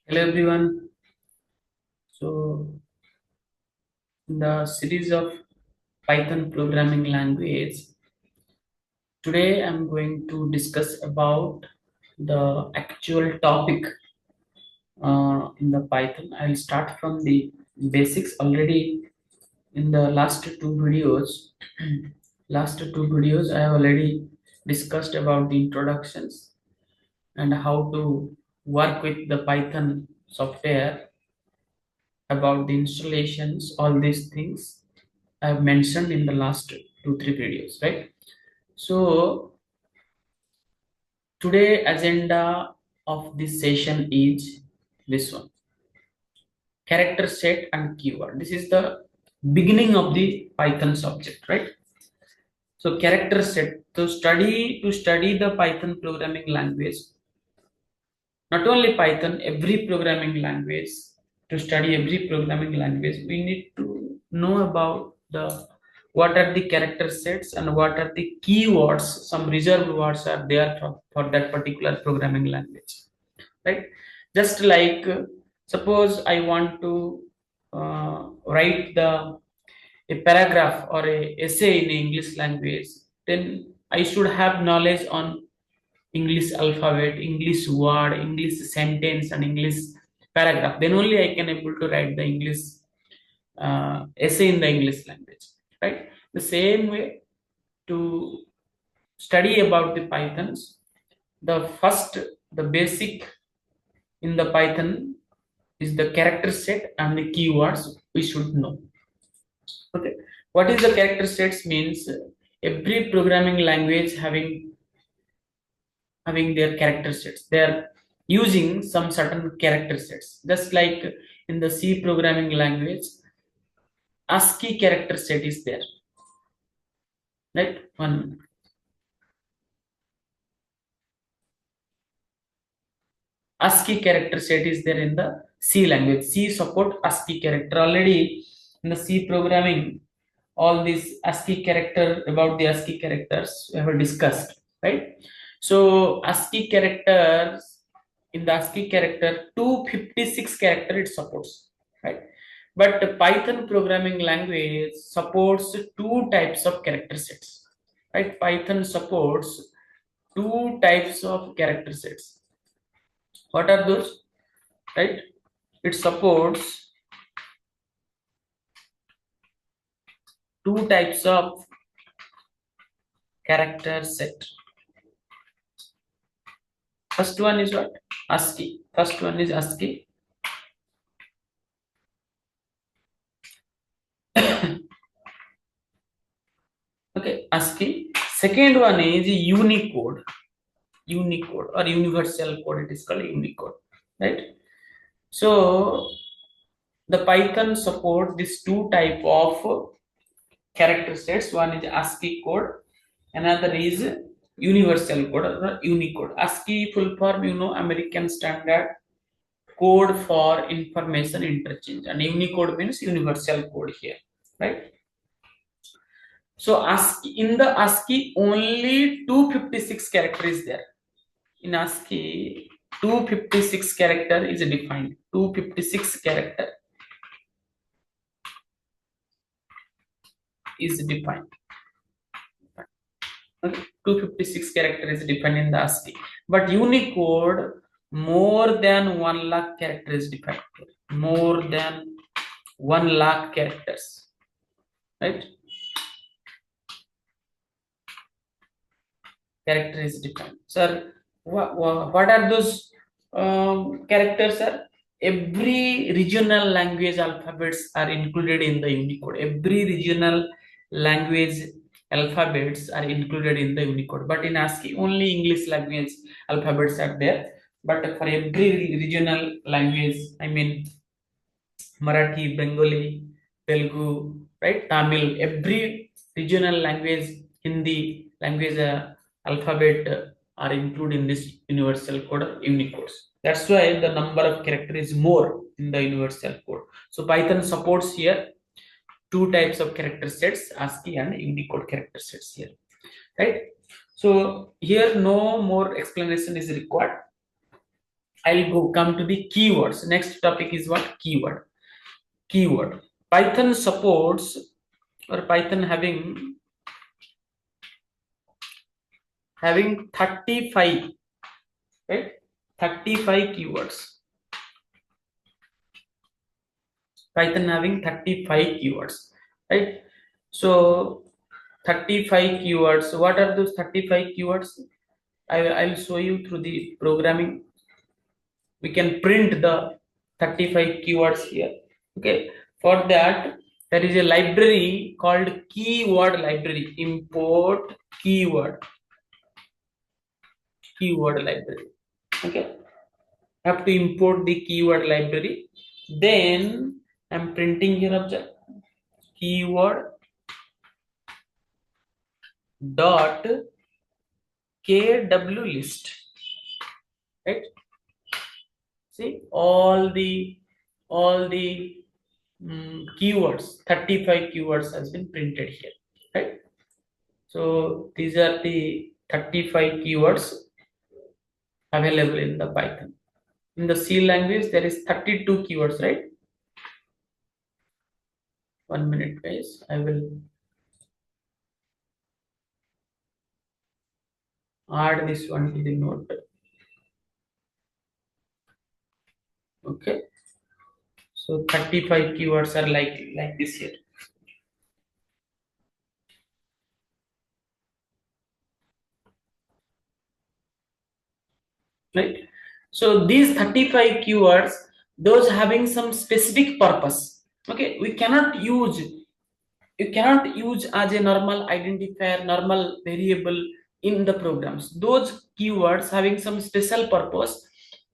Hello everyone. So in the series of Python programming language, today I'm going to discuss about the actual topic in the Python. I'll start from the basics already in the last two videos. Last two videos I have already discussed about the introductions and how to work with the Python software, about the installations, all these things I have mentioned in the last two, three videos, right? So today agenda of this session is this one: character set and keyword. This is the beginning of the Python subject, right? So character set to study the Python programming language. Not only Python, every programming language. To study every programming language, we need to know about the what are the character sets and what are the keywords. Some reserved words are there for that particular programming language, right? Just like suppose I want to write a paragraph or a essay in English language, then I should have knowledge on English alphabet, English word, English sentence, and English paragraph. Then only I can able to write the English essay in the English language, right? The same way to study about the Pythons, the basic in the Python is the character set and the keywords we should know. Okay, what is the character sets means? Every programming language having their character sets. They are using some certain character sets. Just like in the C programming language, ASCII character set is there. Right? One ASCII character set is there in the C language. C support ASCII character already in the C programming. All these ASCII character about the ASCII characters we have discussed, right? So ASCII characters, in the ASCII character 256 character it supports, right? But the Python programming language supports two types of character sets, right? Python supports two types of character sets. What are those? Right? It supports two types of character set. First one is what? ASCII. First one is ASCII. Okay, ASCII. Second one is Unicode. Unicode or universal code. It is called Unicode, right? So the Python support these two type of character sets. One is ASCII code, another is universal code or Unicode. ASCII full form, American Standard Code for Information Interchange, and Unicode means universal code here, right? So ASCII, in the ASCII only 256 character is there. In ASCII 256 character is defined. 256 character is defined. Okay. 256 character is defined in the ASCII. But Unicode more than 1 lakh character is defined. More than 1 lakh characters. Right? Character is defined. Sir, what are those characters, sir? Every regional language alphabets are included in the Unicode. Every regional language alphabets are included in the Unicode. But in ASCII, only English language alphabets are there. But for every regional language, I mean Marathi, Bengali, Telugu, right? Tamil, every regional language, Hindi language alphabet are included in this universal code, Unicode. That's why the number of characters is more in the universal code. So Python supports here two types of character sets, ASCII and Unicode character sets here, right? So here no more explanation is required. I'll come to the keywords. Next topic is what? Keyword. Python supports, or Python having 35, right? 35 keywords. Python having 35 keywords, right? So 35 keywords. What are those 35 keywords? I'll show you through the programming. We can print the 35 keywords here. Okay. For that, there is a library called keyword library. Import keyword library. Okay. Have to import the keyword library. Then I'm printing here object keyword dot kw list, right? See all the keywords, 35 keywords has been printed here, right? So these are the 35 keywords available in the Python. In the C language, there is 32 keywords, right? 1 minute, guys. I will add this one to the note. Okay. So 35 keywords are like this here. Right. So these 35 keywords, those having some specific purpose. Okay, you cannot use as a normal identifier, normal variable in the programs. Those keywords having some special purpose,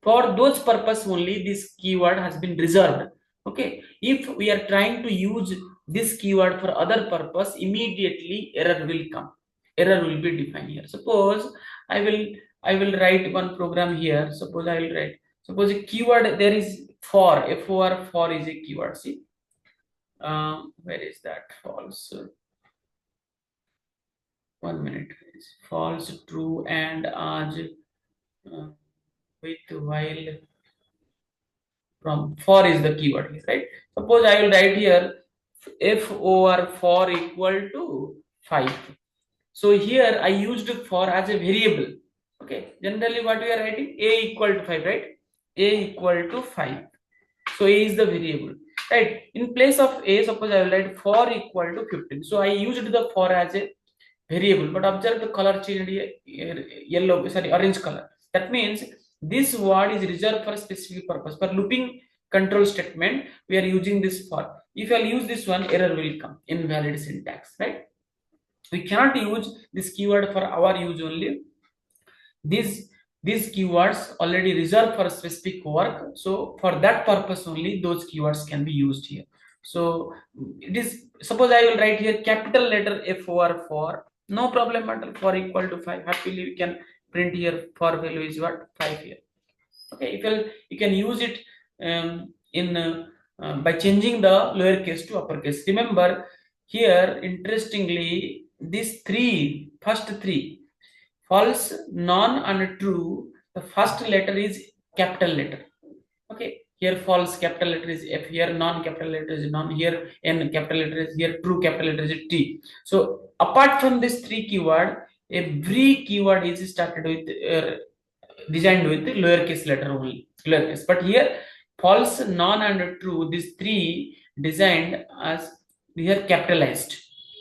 for those purpose only this keyword has been reserved. Okay, if we are trying to use this keyword for other purpose, immediately error will come. Error will be defined here. Suppose I will write one program here. Suppose I will write. Suppose a keyword there is for. For is a keyword. See, where is that? False. 1 minute. False, true, and as with while from for is the keyword, right? Suppose I will write here if over for equal to 5. So here I used for as a variable. Okay, generally what we are writing a equal to 5, right? A equal to 5. So a is the variable, right? In place of a, suppose I will write for equal to 15. So I used the for as a variable, but observe the color changed yellow, sorry, orange color. That means this word is reserved for a specific purpose. For looping control statement, we are using this for. If I use this one, error will come, invalid syntax, right? We cannot use this keyword for our use only. These keywords already reserved for a specific work, so for that purpose only those keywords can be used here. So it is, suppose I will write here capital letter F over for, no problem at all. For equal to 5, happily we can print here for value is what? 5 here. Okay, you can use it in by changing the lowercase to uppercase. Remember here, interestingly, these first three, false, non, and true, the first letter is capital letter. Okay, here false capital letter is F, here non capital letter is non, here N capital letter is, here true capital letter is T. So apart from this three keyword, every keyword is started with designed with lowercase letter only, lowercase. But here false, non, and true, these three designed as here capitalized.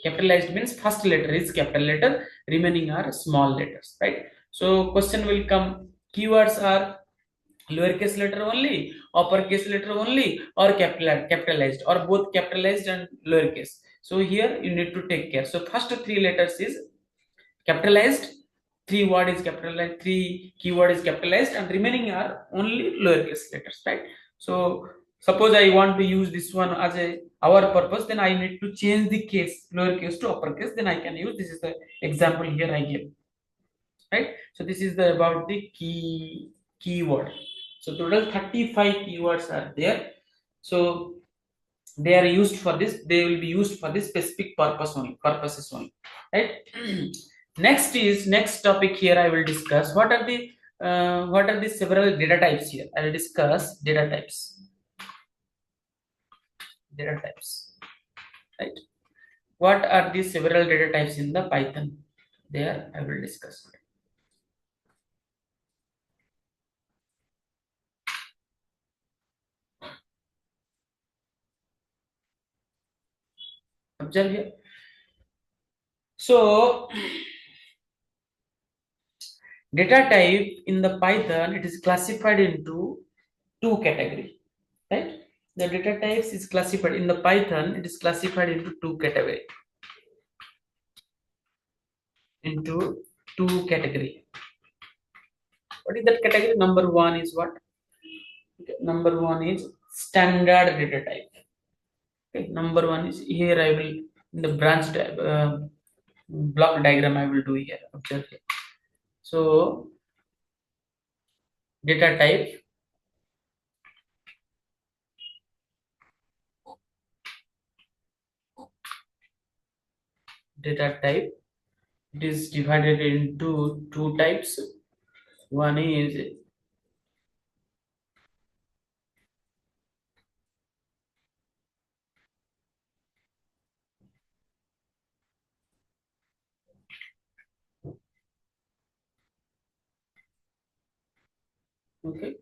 Capitalized means first letter is capital letter, remaining are small letters, right? So question will come, keywords are lowercase letter only, uppercase letter only, or capitalized, or both capitalized and lowercase. So here you need to take care. So first three letters is capitalized, three word is capitalized, three keyword is capitalized, and remaining are only lowercase letters, right? So suppose I want to use this one as our purpose, then I need to change the case lowercase to uppercase, then I can use. This is the example here I give, right? So this is the about the keyword. So total 35 keywords are there. So they are used for this, they will be used for this specific purposes only, right? Next topic here I will discuss what are the What are the several data types here? I will discuss data types. Data types, right? What are the several data types in the Python? There I will discuss. Observe here. So data type in the Python, it is classified into two categories, right? The data types is classified in the Python, it is classified into two category. Into two category. What is that category? Number one is what? Okay, number one is standard data type. Okay, number one is here. I will in the block diagram I will do here. Observe here. So data type, data type. It is divided into two types. One is okay.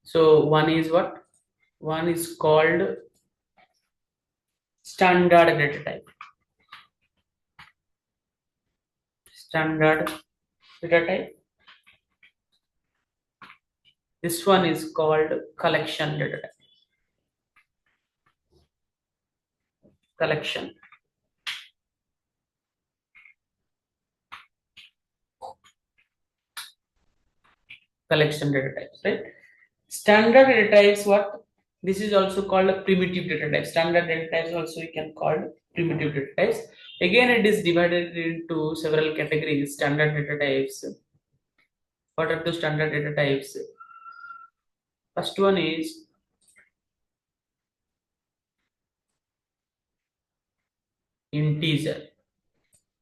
So one is what? One is called standard data type. Standard data type. This one is called collection data type. Collection. Collection data types, right? Standard data types, what? This is also called a primitive data type. Standard data types also you can call primitive data types. Again, it is divided into several categories. Standard data types. What are the standard data types? First one is integer.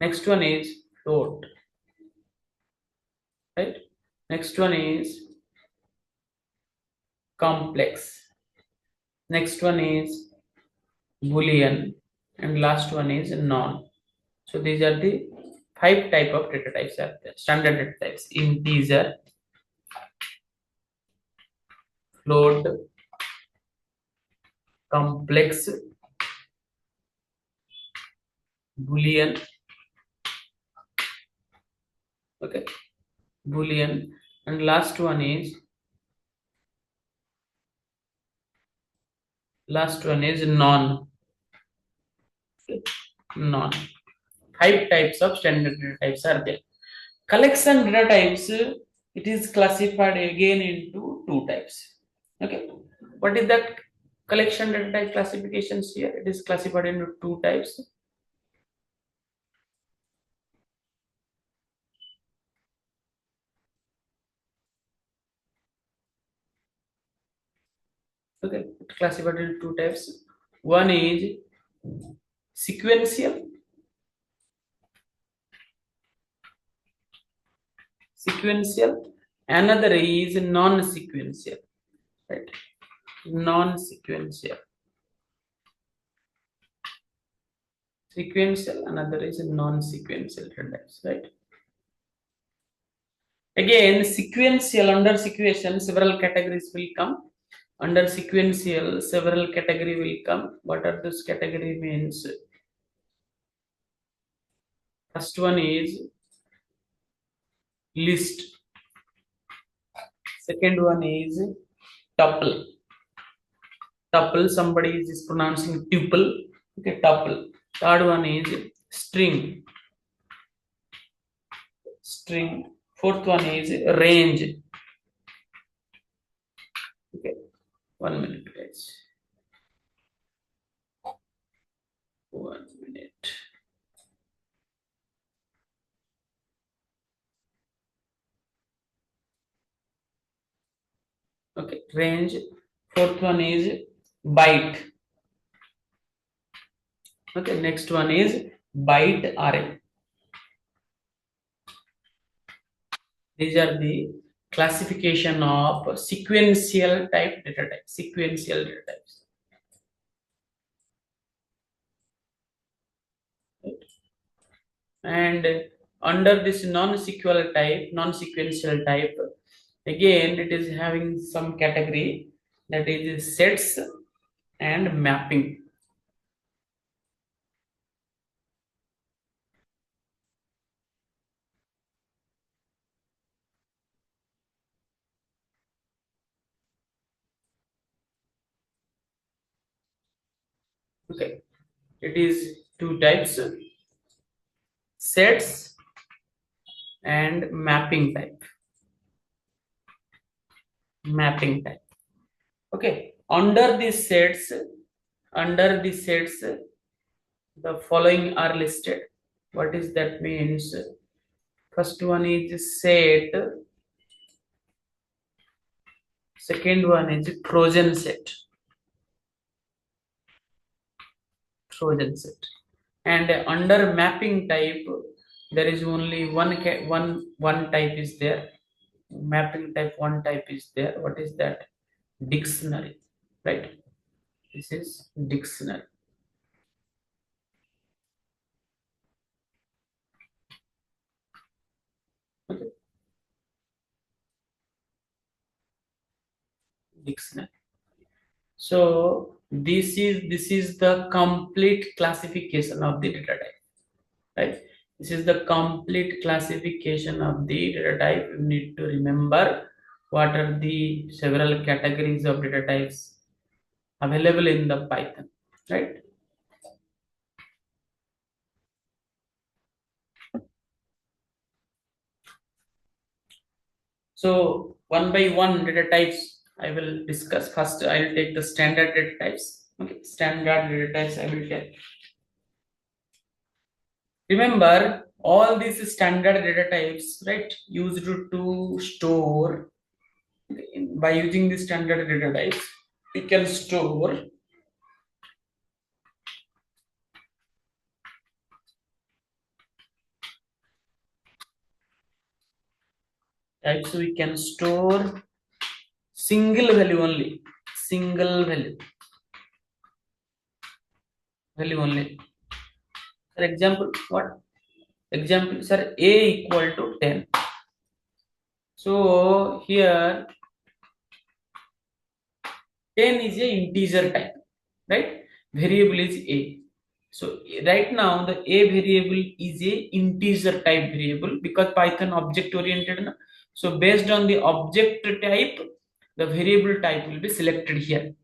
Next one is float. Right? Next one is complex. Next one is boolean, and last one is non. So these are the five type of data types are there. Standard data types: integer, float, complex, boolean. Okay, boolean, and last one is non. Okay. Non. Five types of standard data types are there. Collection data types, it is classified again into two types. Okay, what is that collection data type classifications here? It is classified into two types. Okay, classified into two types. One is sequential. Sequential. Another is non-sequential. Right? Non-sequential. Sequential. Another is non-sequential types. Right? Again, sequential, under sequential, several categories will come. Under sequential, several category will come. What are those category means? First one is list. Second one is tuple. Tuple, somebody is pronouncing tuple. Okay, tuple. Third one is string. String. Fourth one is range. Okay, 1 minute, guys. 1 minute. Okay, range. Fourth one is byte. Okay, next one is byte array. These are the classification of sequential type data types. Sequential data types. And under this non-sequential type, again it is having some category, that is sets and mapping. Okay, it is two types: sets and mapping type. Mapping type. Okay, under the sets, the following are listed. What is that means? First one is set, second one is Trojan set. Trojan set. And under mapping type, there is only one type is there. Mapping type, one type is there. What is that? Dictionary, right? This is dictionary. Okay. Dictionary. So this is the complete classification of the data type, right? This is the complete classification of the data type. You need to remember what are the several categories of data types available in the Python, right? So one by one data types I will discuss. First, I will take the standard data types. Okay, standard data types I will take. Remember, all these standard data types, right, used to store. By using the standard data types, we can store types. We can store single value only. Single value only. For example, what? Example, sir, a equal to 10. So here 10 is a integer type, right? Variable is a. So right now the a variable is a integer type variable because Python object oriented. So based on the object type, the variable type will be selected here,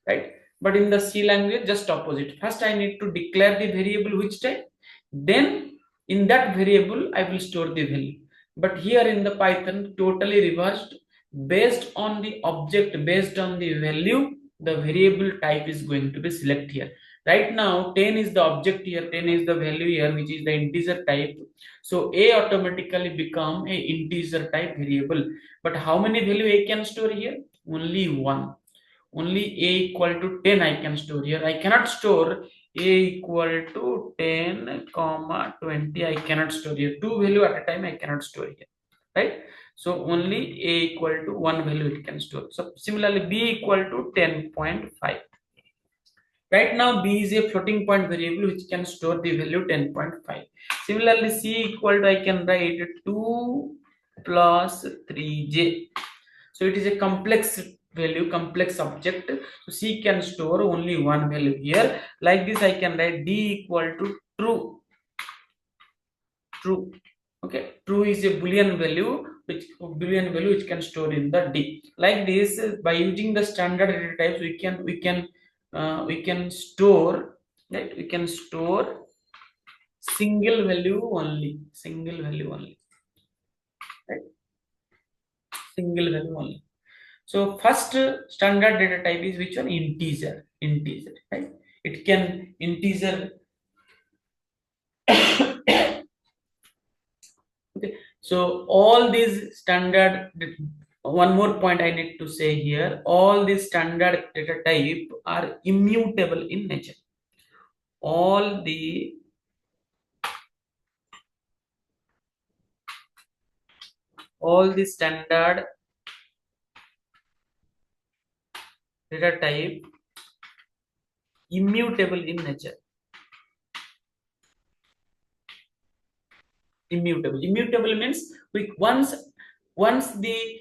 right? But in the C language, just opposite. First, I need to declare the variable which type. Then in that variable, I will store the value. But here in the Python, totally reversed. Based on the object, based on the value, the variable type is going to be selected here. Right now, 10 is the object here, 10 is the value here, which is the integer type. So A automatically become a integer type variable. But how many value A can store here? Only one. Only a equal to 10 I can store here. I cannot store a equal to 10 comma 20. I cannot store here two value at a time. I cannot store here, right? So only a equal to one value it can store. So similarly b equal to 10.5. Right now b is a floating point variable which can store the value 10.5. Similarly c equal to, I can write 2 plus 3j. So it is a complex value, complex object. So C can store only one value here. Like this, I can write D equal to true. True. Okay. True is a boolean value, which can store in the D. Like this, by using the standard data types, we can store, right? We can store single value only. Single value only. Right? Single value only. So first standard data type is which one? Integer. Integer, right? It can integer. Okay. So all these standard One more point I need to say here, all the standard data type are immutable in nature. All the standard data type immutable in nature. Immutable means we once the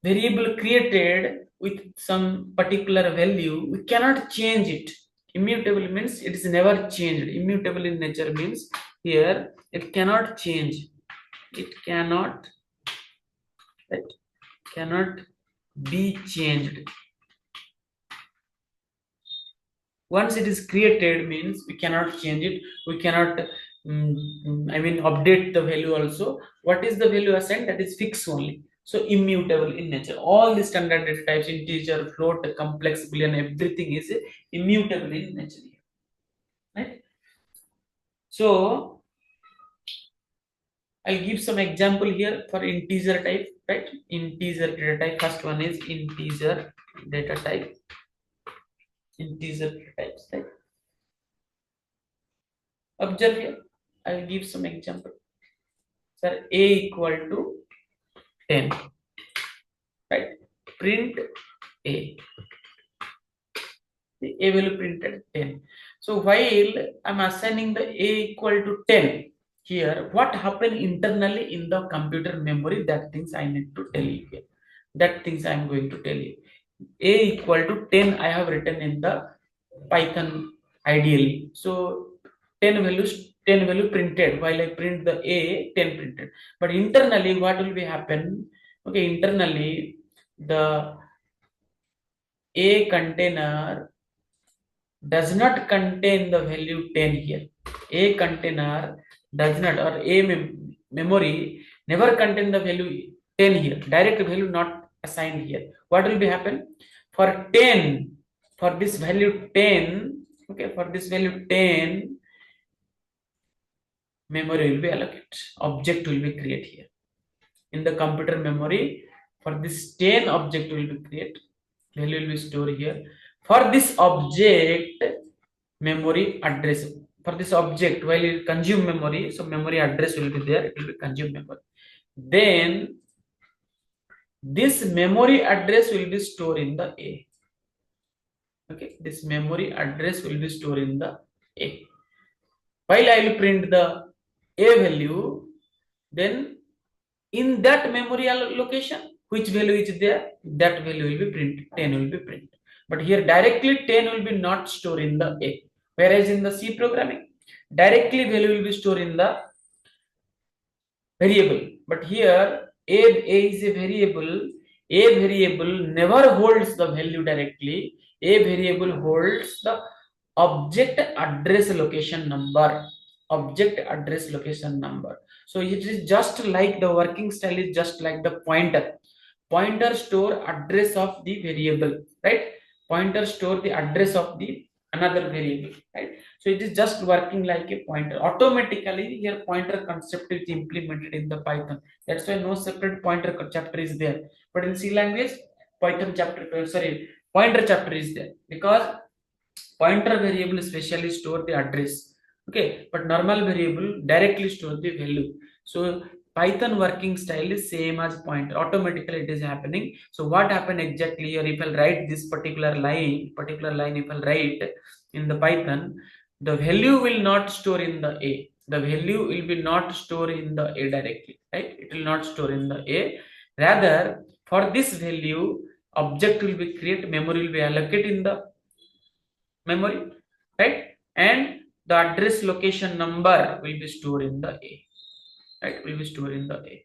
variable created with some particular value, we cannot change it. Immutable means it is never changed. Immutable in nature means here it cannot change. It cannot be changed. Once it is created means we cannot change it. We cannot update the value also. What is the value assigned, that is fixed only. So immutable in nature. All the standard data types, integer, float, complex, boolean, everything is immutable in nature, right? So I'll give some example here for integer type, right? Integer data type. First one is integer data type. Integer data types, right? Observe here. I will give some example. Sir, a equal to 10, right? Print a. The a value printed 10. So while I'm assigning the a equal to 10 here, what happened internally in the computer memory, that things I need to tell you here. That things I'm going to tell you. A equal to 10 I have written in the Python ideally. So 10 value printed. While I print the a, 10 printed. But internally what will be happen? Okay, internally the a container does not contain the value 10 here. A container does not, or a memory never contain the value 10 here. Direct value not assigned here. What will be happen? For 10, for this value 10, okay, for this value 10, memory will be allocated. Object will be created here. In the computer memory, for this 10 object will be created. Value will be stored here. For this object, memory address. For this object, while it consume memory, so memory address will be there. It will be consume memory. Then this memory address will be stored in the A. Okay, this memory address will be stored in the A. While I will print the A value, then in that memory allocation, which value is there, that value will be printed. 10 will be printed. But here directly 10 will be not stored in the A. Whereas in the C programming, directly value will be stored in the variable. But here a is a variable. A variable never holds the value directly. A variable holds the object address location number. Object address location number. So it is just like the working style is just like the pointer. Pointer store address of the variable, right? Pointer store the address of the another variable, right? So it is just working like a pointer. Automatically here pointer concept is implemented in the Python. That's why no separate pointer chapter is there. But in C language, Python chapter, pointer chapter is there, because pointer variable specially store the address. Okay, but normal variable directly store the value. So Python working style is same as pointer. Automatically it is happening. So what happened exactly here? If I'll write this particular line, if I'll write in the Python, the value will not store in the A. The value will be not stored in the A directly, right? It will not store in the A. Rather, for this value, object will be created, memory will be allocated in the memory, right? And the address location number will be stored in the A, right? Will be stored in the A.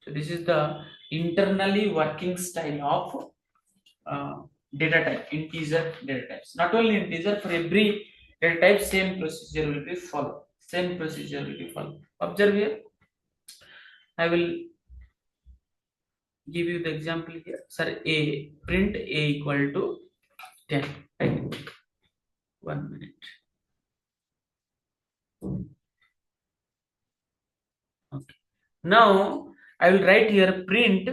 So this is the internally working style of data type, integer data types. Not only integer, for every data type same procedure will be followed. Same procedure will be followed. Observe here. I will give you the example here. Sir, a print a equal to 10, right? 1 minute. Okay. Now I will write here print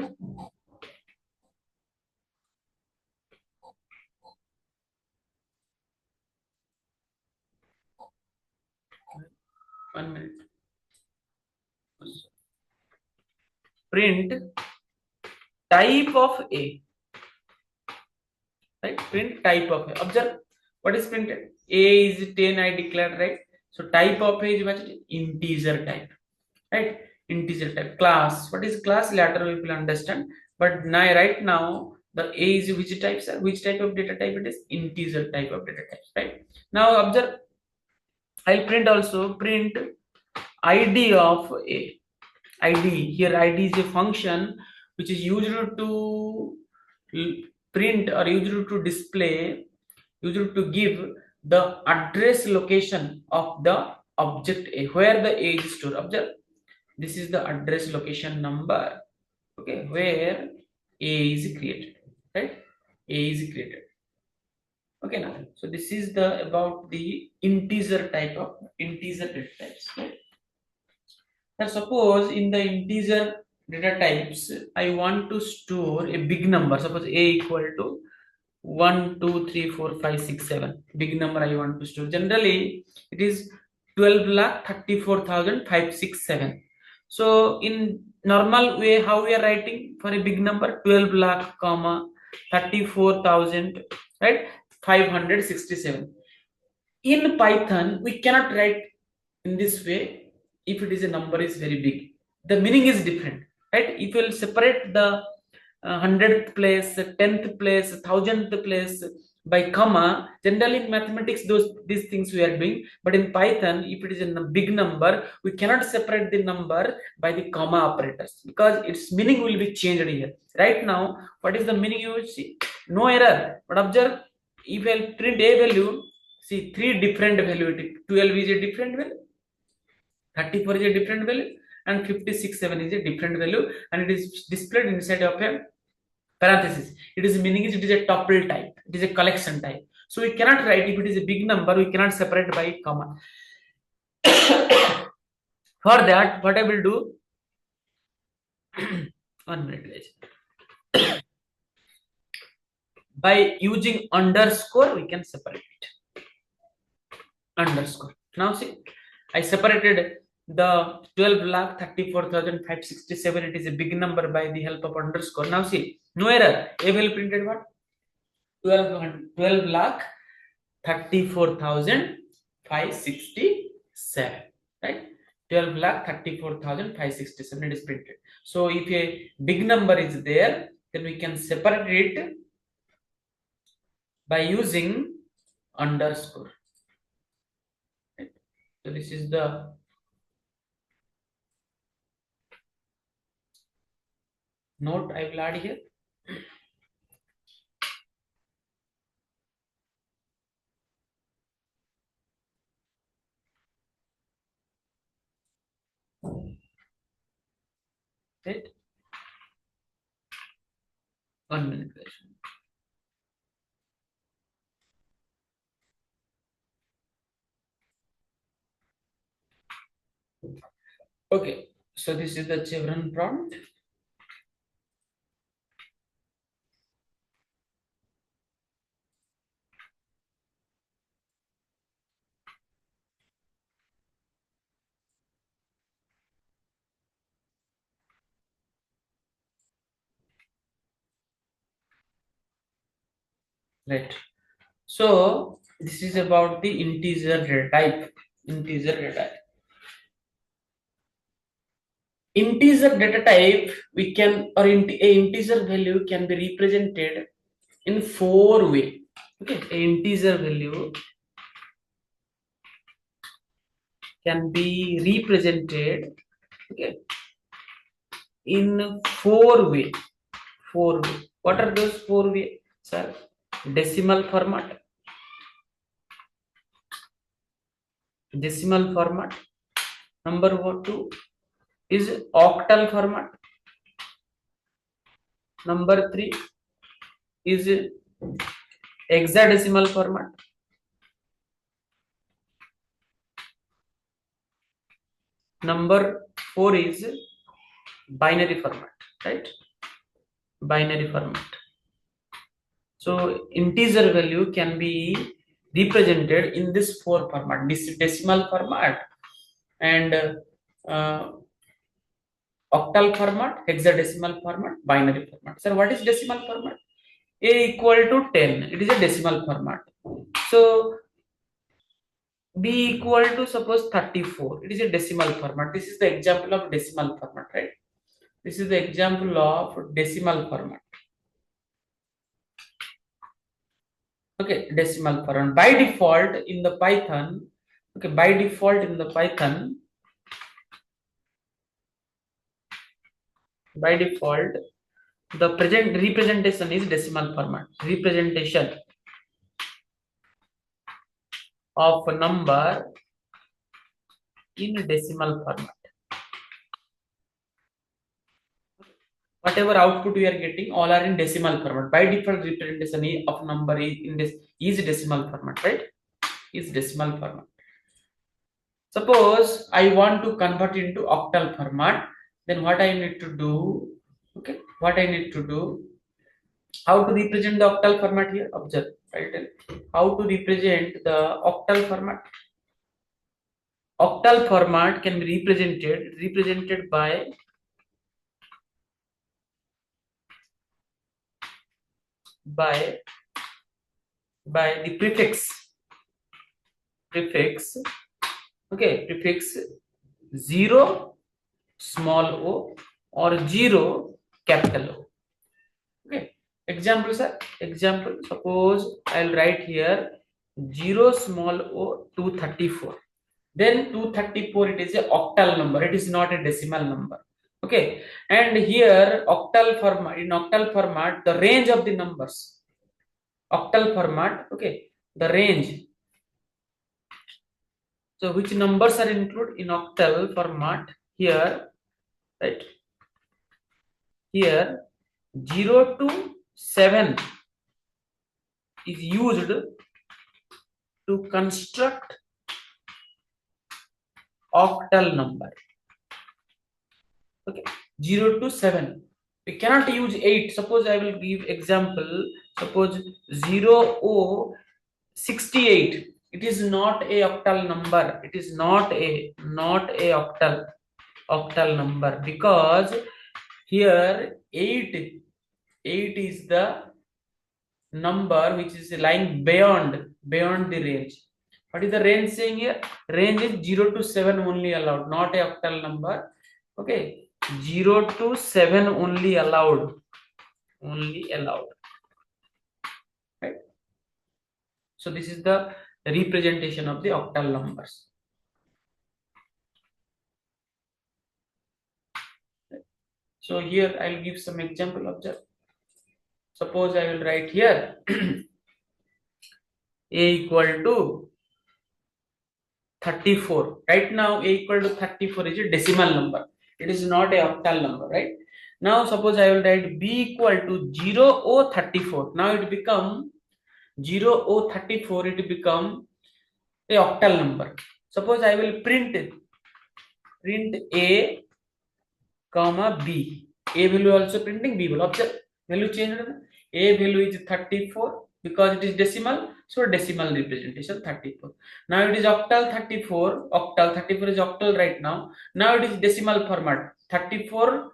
1 minute. Print type of A, right? Print type of A. Observe what is printed. A is 10, I declared, right? So type of A is what? Integer type, right? Integer type. Class. What is class? Later we will understand. But now, right now, the A is which type, sir? Which type of data type it is? Integer type of data type, right? Now observe. I'll print also print ID of A. ID here, ID is a function which is used to print or used to display, used to give the address location of the object A, where the A is stored. Observe, this is the address location number, okay, where A is created, right? A is created. Okay, now so this is the about the integer type of integer data types, right? Now suppose in the integer data types, I want to store a big number. Suppose A equal to 1, 2, 3, 4, 5, 6, 7. Big number I want to store. Generally, it is 12,34,567. So in normal way, how we are writing for a big number? 12 lakh, comma 34,000, right? 567. In Python, we cannot write in this way if it is a number is very big. The meaning is different, right? If you will separate the 100th place, 10th place, 1000th place by comma, generally in mathematics these things we are doing, but in Python, if it is a big number, we cannot separate the number by the comma operators because its meaning will be changed here. Right now, what is the meaning you will see? No error, but observe, if I print a value, see 3 different value. 12 is a different value, 34 is a different value, and 56.7 is a different value, and it is displayed inside of a parenthesis. It is meaning it is a tuple type, it is a collection type. So we cannot write, if it is a big number, we cannot separate by comma. For that, what I will do, 1 minute guys. By using underscore, we can separate it. Underscore. Now see, I separated the 12,34,567. It is a big number by the help of underscore. Now see, no error. A value printed what? 12,34,567, right? 12,34,567 it is printed. So if a big number is there, then we can separate it by using underscore. Right? So this is the note I will add here. Right? 1 minute guys. Okay, so this is the chevron prompt. Right. So this is about the integer data type. Integer data type. Integer data type we can, or a integer value can be represented in 4 ways. Okay, a integer value can be represented, okay, in 4 ways. 4 ways. What are those 4 ways, sir? Decimal format. Decimal format. Number 2 is octal format. Number 3 is hexadecimal format. Number 4 is binary format, right? Binary format. So integer value can be represented in this 4 format: decimal format, and octal format, hexadecimal format, binary format. Sir, what is decimal format? A equal to 10. It is a decimal format. So B equal to suppose 34. It is a decimal format. This is the example of decimal format, right? This is the example of decimal format. Okay, decimal format. By default in the Python, okay, by default in the Python, by default, the present representation is decimal format. Representation of a number in decimal format. Whatever output we are getting, all are in decimal format. By default, representation of number is in this is decimal format, right? Is decimal format. Suppose I want to convert into octal format, then what I need to do? Okay, what I need to do? How to represent the octal format here? Observe, right? How to represent the octal format? Octal format can be represented by the prefix, okay, prefix 0 small o or 0 capital O. Okay, example, sir. Example, suppose I'll write here 0 small o 234. Then 234, it is a octal number. It is not a decimal number. Okay, and here octal format, in octal format, the range of the numbers, octal format, okay, the range. So which numbers are included in octal format here, right? Here 0 to 7 is used to construct octal number. Okay, 0 to 7. We cannot use 8. Suppose I will give example. Suppose 0 68. It is not a octal number. It is not a octal number, because here 8 is the number which is lying beyond the range. What is the range saying here? Range is 0 to 7 only allowed, not a octal number. Okay, 0 to 7 only allowed, right? So this is the representation of the octal numbers. So here I'll give some example of that. Suppose I will write here a equal to 34. Right now a equal to 34 is a decimal number. It is not a octal number, right? Now suppose I will write b equal to 0 Now it become 0 it become a octal number. Suppose I will print a comma b. A value also printing, b will observe value changed. A value is 34 because it is decimal, so decimal representation 34. Now it is octal 34. Octal 34 is octal right now. Now it is decimal format. 34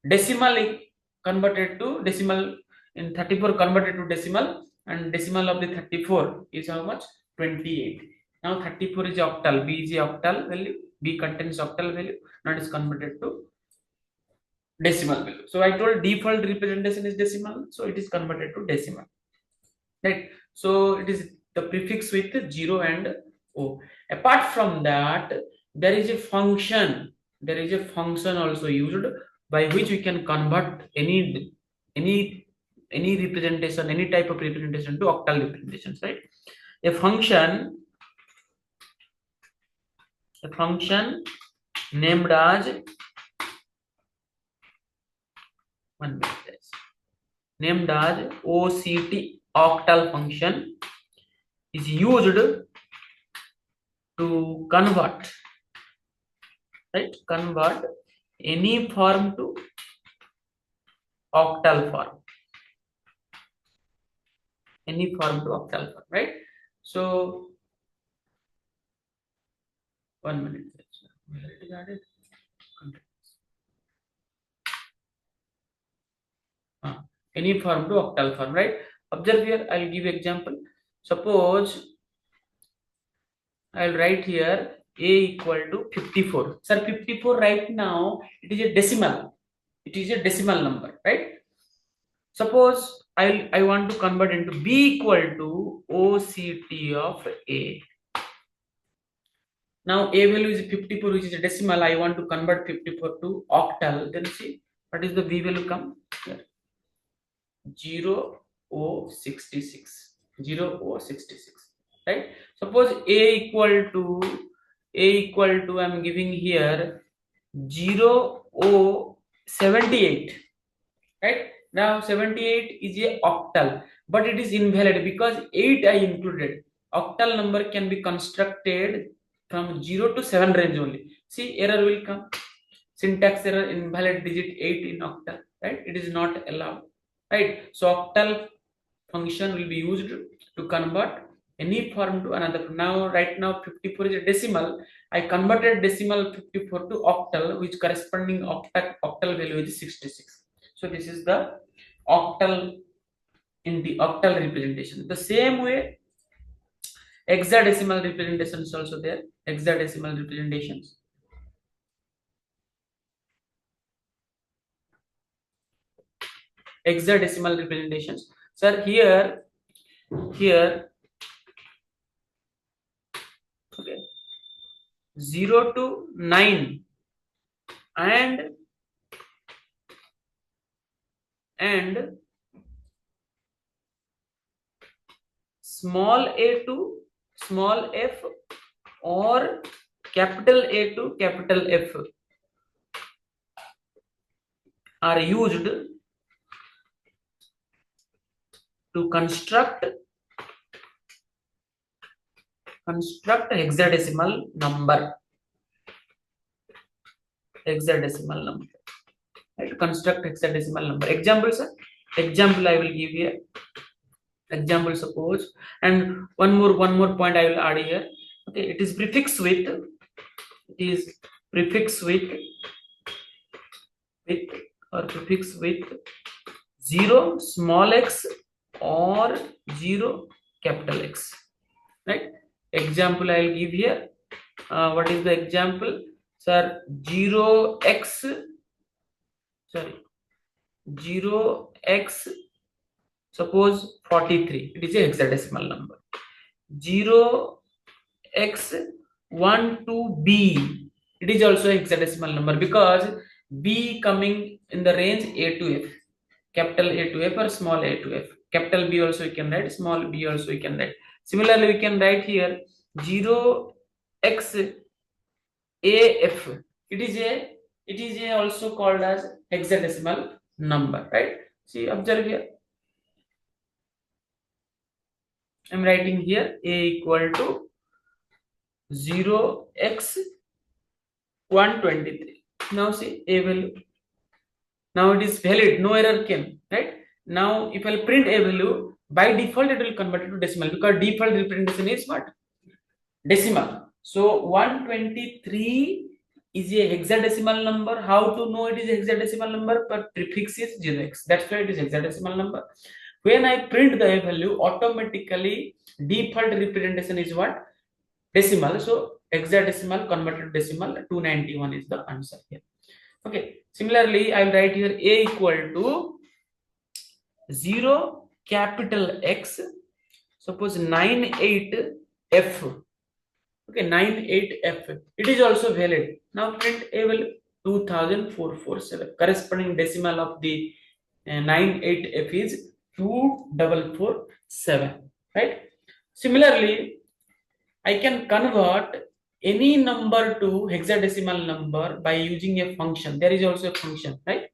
decimal converted to decimal, in 34 converted to decimal, and decimal of the 34 is how much? 28. Now 34 is octal. B is a octal value. B contains octal value. Now it is converted to decimal value. So I told default representation is decimal, so it is converted to decimal, right? So it is the prefix with 0 and o. Apart from that, there is a function. There is a function also used by which we can convert any representation, any type of representation to octal representations, right? A function named as named as OCT, octal function, is used to convert any form to octal form, right? So 1 minute. Where it is added? Any form to octal form, right? Observe here, I'll give example. Suppose I'll write here a equal to 54. Sir, 54 right now, it is a decimal. It is a decimal number, right? Suppose I want to convert into b equal to OCT of a. Now a value is 54, which is a decimal. I want to convert 54 to octal. Then see what is the b value come here. 0.066. 0.066. Right? Suppose a equal to I'm giving here 0.078. Right? Now 78 is a octal, but it is invalid because 8 I included. Octal number can be constructed from 0 to 7 range only. See, error will come. Syntax error, invalid digit 8 in octal. Right? It is not allowed. Right? So octal function will be used to convert any form to another. Now, right now 54 is a decimal. I converted decimal 54 to octal, which corresponding octal value is 66. So this is the octal in the octal representation. The same way, hexadecimal representation is also there. Hexadecimal representations. Hexadecimal representations. Sir, here, okay, 0 to 9 and small a to small f or capital A to capital F are used to construct hexadecimal number. Hexadecimal number. Right? To construct hexadecimal number. Example, sir. Example I will give here. Example, suppose, and one more point I will add here. Okay, it is prefixed with 0 small x or 0 capital X. Right? Example I will give here. What is the example? Sir, 0x, 0x, suppose 43. It is a hexadecimal number. 0x12b. It is also a hexadecimal number because b coming in the range a to f. Capital A to F or small a to f. Capital B also we can write, small b also we can write. Similarly, we can write here 0x AF. It is a also called as hexadecimal number, right? See, observe here. I'm writing here a equal to 0x123. Now see a value. Now it is valid, no error came, right? Now if I print a value, by default it will convert it to decimal because default representation is what? Decimal. So 123 is a hexadecimal number. How to know it is a hexadecimal number? But prefix is 0x. That's why it is hexadecimal number. When I print the value, automatically default representation is what? Decimal. So hexadecimal converted to decimal, 291 is the answer here. Okay. Similarly, I will write here a equal to 0 capital X. Suppose 98F. Okay, 98F. It is also valid. Now print a value 2447. Corresponding decimal of the 98F is 2447. Right? Similarly, I can convert any number to hexadecimal number by using a function. There is also a function, right?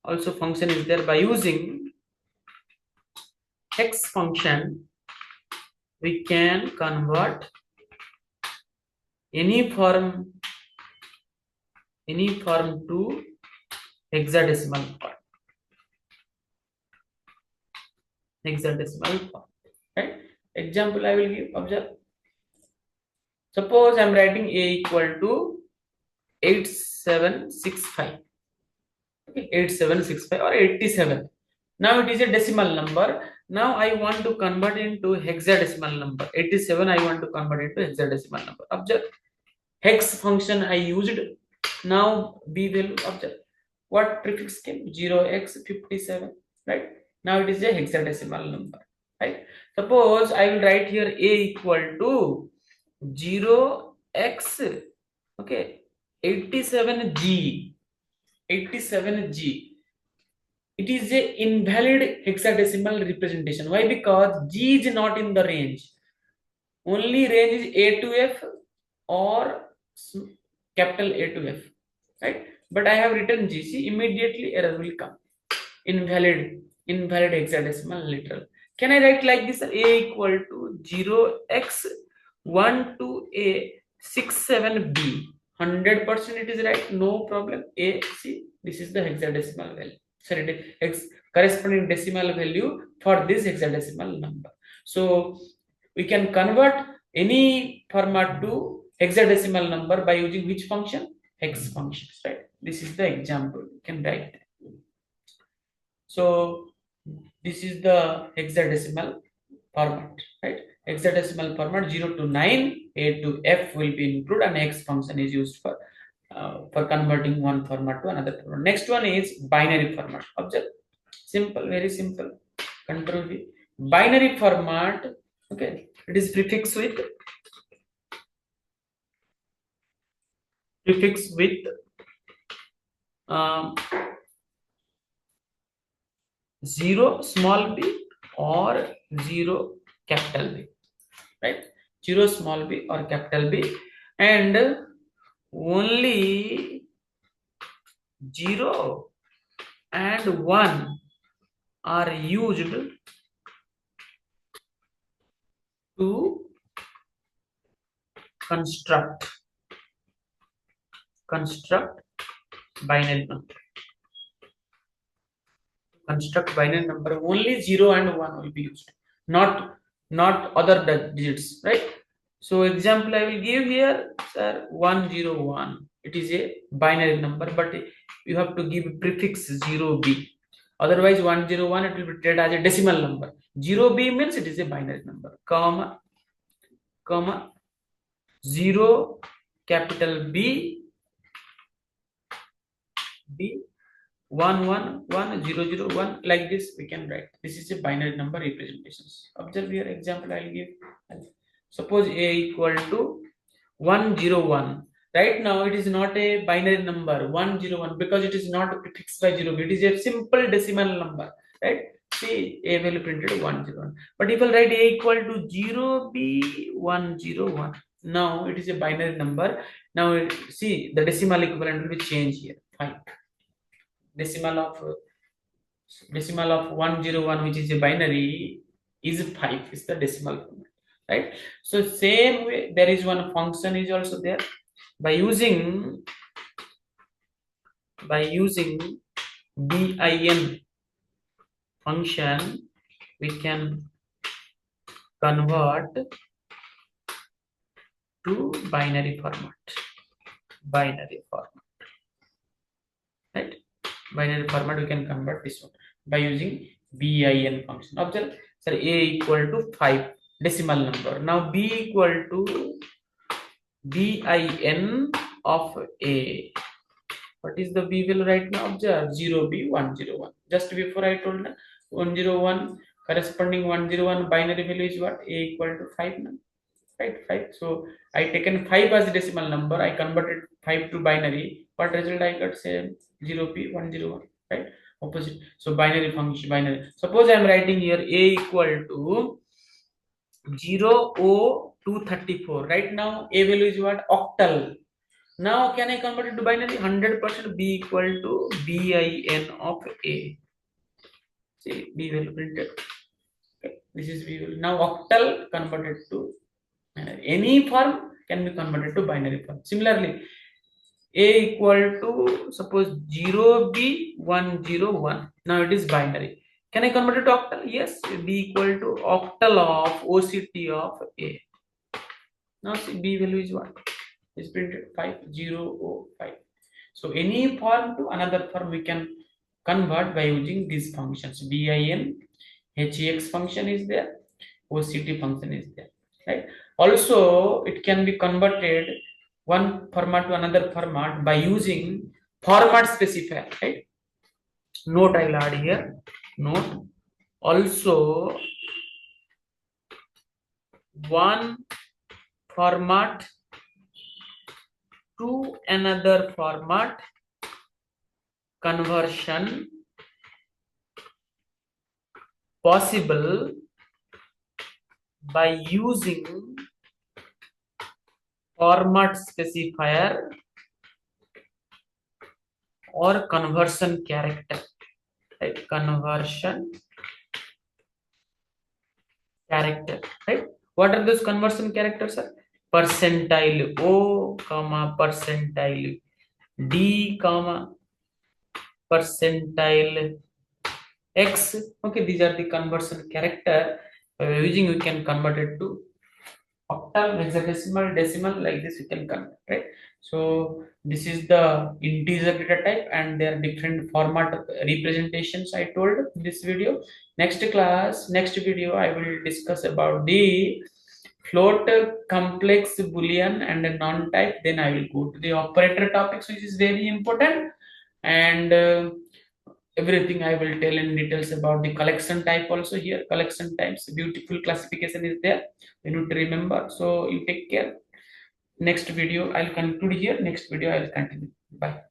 Also function is there. By using hex function, we can convert any form to hexadecimal form. Hexadecimal form, right? Example I will give. Observe. Suppose I am writing a equal to 8765. Okay, 8765 or 87. Now it is a decimal number. Now I want to convert into hexadecimal number. 87 I want to convert into hexadecimal number. Observe, hex function I used. Now we will observe what prefix came, 0x57, right? Now it is a hexadecimal number, right? Suppose I will write here a equal to 0x, okay, 87g. 87g, it is a invalid hexadecimal representation. Why? Because g is not in the range. Only range is a to f or capital A to f, right? But I have written g. See, immediately error will come. Invalid hexadecimal literal. Can I write like this? A equal to 0x1 to a 67b. 100% it is right, no problem. A, see, this is the hexadecimal value. Sorry, corresponding decimal value for this hexadecimal number. So we can convert any format to hexadecimal number by using which function? Hex function, right? This is the example. You can write. So this is the hexadecimal format, right? Hexadecimal format 0 to 9, A to F will be included, and X function is used for converting one format to another format. Next one is binary format. Observe, simple, very simple. Control V. Binary format, okay, it is prefixed with 0 small b or 0 capital B, right? 0 small b or capital B, and only 0 and 1 are used to construct binary number. Construct binary number, only 0 and 1 will be used, not other digits, right? So example I will give here, sir, 101. It is a binary number, but you have to give prefix 0b. Otherwise 101 it will be treated as a decimal number. 0b means it is a binary number. Comma 0 capital B 111001, like this we can write. This is a binary number representations. Observe here example I will give. Suppose a equal to 101. Right now it is not a binary number 101 because it is not prefixed by 0. It is a simple decimal number, right? See, a value printed 101. But if I write a equal to 0b101, now it is a binary number. Now see, the decimal equivalent will be changed here. 5. Decimal of 101, which is a binary, is 5, is the decimal format, right? So same way there is one function is also there. By using bin function, we can convert to binary format, right? Binary format we can convert this one by using bin function. Observe, sir, a equal to 5, decimal number. Now b equal to bin of a. What is the b will right now? Observe, 0b101. Just before I told 101, corresponding 101 binary value is what? A equal to 5 now, right? 5. So I taken 5 as a decimal number, I converted 5 to binary. What result I got? Say 0p101, right? Opposite. So binary function, binary. Suppose I am writing here a equal to 00234. Right now a value is what? Octal. Now can I convert it to binary? 100%. B equal to bin of a. See, b value printed. Okay. This is b value. Now octal converted to binary. Any form can be converted to binary form. Similarly, a equal to suppose 0b101. Now it is binary. Can I convert it to octal? Yes. B equal to octal of OCT of a. Now see, b value is what? is printed 5005. So any form to another form we can convert by using these functions. bin hex function is there, oct function is there, right? Also it can be converted one format to another format by using format specifier, right? Note I will add here. Note also one format to another format conversion possible by using format specifier or conversion character, right? Conversion character, right? What are those conversion characters, sir? Percentile O, comma, percentile D, comma, percentile X. Okay, these are the conversion character. By using, we can convert it to octal, hexadecimal, decimal, like this we can convert, right? So this is the integer data type, and there are different format of representations I told in this video. Next class, next video, I will discuss about the float, complex, boolean, and a non-type. Then I will go to the operator topics, which is very important, and everything I will tell in details about the collection type also. Here collection types, beautiful classification is there, you need to remember. So you take care. Next video I'll conclude here, next video I'll continue. Bye.